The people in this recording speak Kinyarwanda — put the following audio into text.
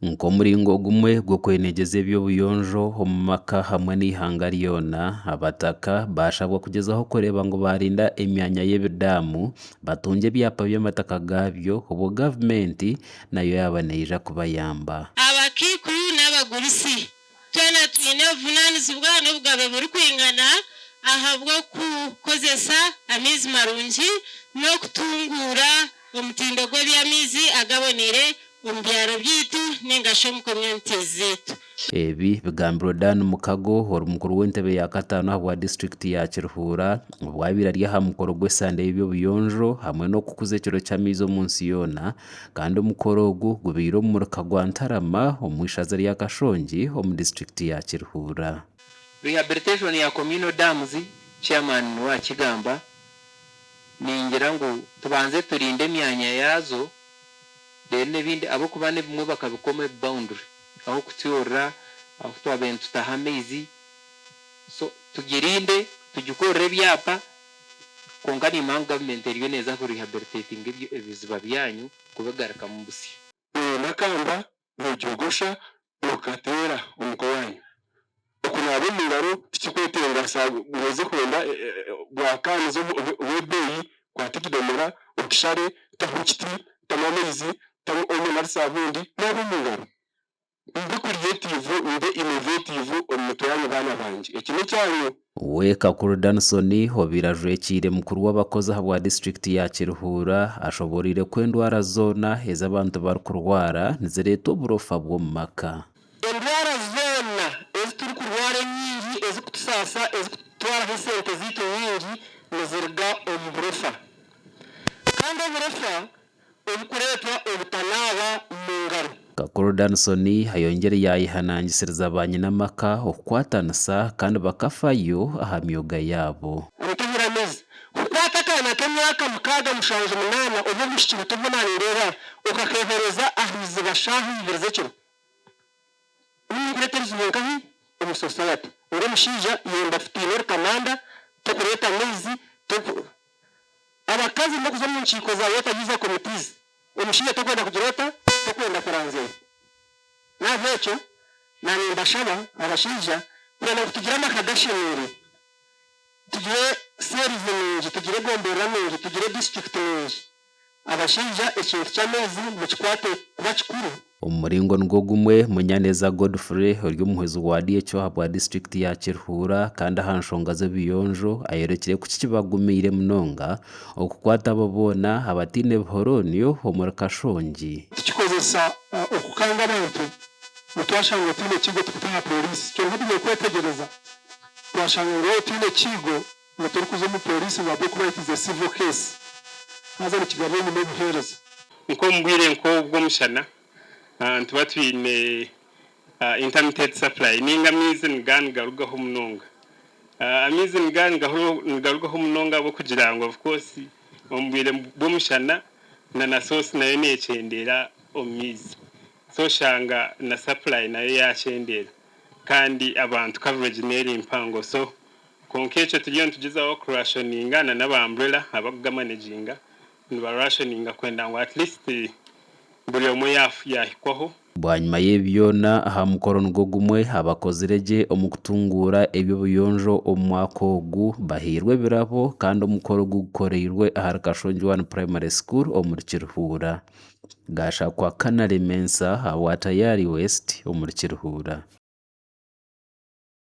Nk'omuringo gumwe gw'okwenegyeza eby'obuyonjo omu maka hamwe n'ihanga ryona, abataka bashabwa kugyezaho kureeba ngu barinda emyanya y'ebidaamu, batunge ebyapa by'amataka gaabyo obwo gavumenti nayo yaaba neija kubayamba. Abakaikuru n'abagurisi twena twine obuvunaanizibwa n'obugabe burikwingana ahabw'okukozesa amaizi marungi n'okutunguura omutindo gw'eby'amaizi agabonire omu byaro byaitu ningashi omu communities zaitu. Ebi bigambirwe Dan Mukago omukuru w'entebe ya kataano habwa disitulikiti ya Kiruhuura obwo abaire ari aha mukoro gw'esande y'ebyobuyonjo hamwe n'okukuza ekiro ky'amaizi omu nsi yoona, kandi omukoro ogu gubaire omu muruka gwa Ntarama omu ishaza rya Kashongi omu disitulikiti ya Kiruhuura. Rehabilitation ya communal dams chairman wa Kigamba ningira ngu tubanze turinde emyanya yazo n'ebindi abo kuba nebimwe bakabikoma boundary aho kutyorra aho twabentu tutaha amaizi so tugirinde tugikorere ebyapa konka nimanga gavumenti eriyo neza ku rehabilitating ebiziba byanyu kubigaruka mu busi nakamba nojogosha okateera omuko wanyu okunaaba omu ngaro tikikwetenga uweze kwenda bwakaniza obwebeeyi kwata ekidomora okishare taho kiti tamu amaizi tamu omo na sabundi naaba omu ngaro mbe creative mbe innovative omu mutwe yanyu baana bange eki nekyanyu. We Kakuru Dansoni obiire ajwekiire mukuru w'abakozi habwa disitulikiti ya Kiruhuura ashoboreire ko endwara zoona ezi abantu barikurwara nizireeta oburofa bw'omu maka. Endwara zoona ezi turikurwara enyingi ezikutusaasa ezikutwaraho esente zaitu nyingi niziruga omu burofa, kandi oburofa obukureetwa obutanaaba mu ngaro. Kakuru Dansoni ayongere yayihanangisiriza banyinamaka okukwatanisa kandi bakafayo aha myoga yaabo. Omutugira amaizi kukwata akaana k'emyaka 6-7 oba omushiki muto nanindeeba okakehereza aha iziba shaaha 2 z'ekiro kureeta ebizibu nkahi omu society nga omushaija yenda fitiine kamanda tokureeta amaizi abakazi n'okuza omu nkiiko za water committees omushaija tokwenda kugireeta tokwenda kuranzira naava ekyo nanimbashaba abashaija kwenda kutugira amaka gashemeire tugire series nungi tugire gomborera nungi tugire district nungi abashaija ekintu ky'amaizi mukikwate kuba kikuru. Omu muringo nigwo gumwe Munyaneza Godfrey ori omuhwezi wa DHO habwa disitulikiti ya Kiruhuura kandi aha nshonga z'ebiyonjo ayorekire kuki kibagumiire munonga okukwata abo boona abatiine bihoronio omuri Kashongi. Tukikozesa okukanga abantu twashanga otiine ekigo tukutaha polisi kyonka tugiye kwetegereza twashanga ngu otiine ekigo nga turikuza omu polisi habwokuba it is a civil case haza nikigarura enyuma obuheereza nk'omu bwire nk'obw'omushana tuba twine intermittent supply ninga amaizi nigarugaho munonga amaizi nigarugaho munonga habw'okugira ngu of course omu bwire bw'omushana na source nayo nekyendera omu maizi so shanga na supply nayo yakyendera kandi abantu coverage neri mpango so konka ekyo turiyo nitugezaho kurashoninga n'aba umbrella abakugamaneginga nibarashoninga kwenda ngu at least buri omwe yahikwaho. Bwanyuma y'ebyona aha mukoro nigwo gumwe abakozire gye omu kutunguura eby'obuyonjo omu mwaka ogu bahirwe ebirabo kandi omukoro gukoreirwe ahari Kashongi 1 Primary School omuri Kiruhuura. Gashakwa Kanale Mensa habwa Tayari West omuri Kiruhuura.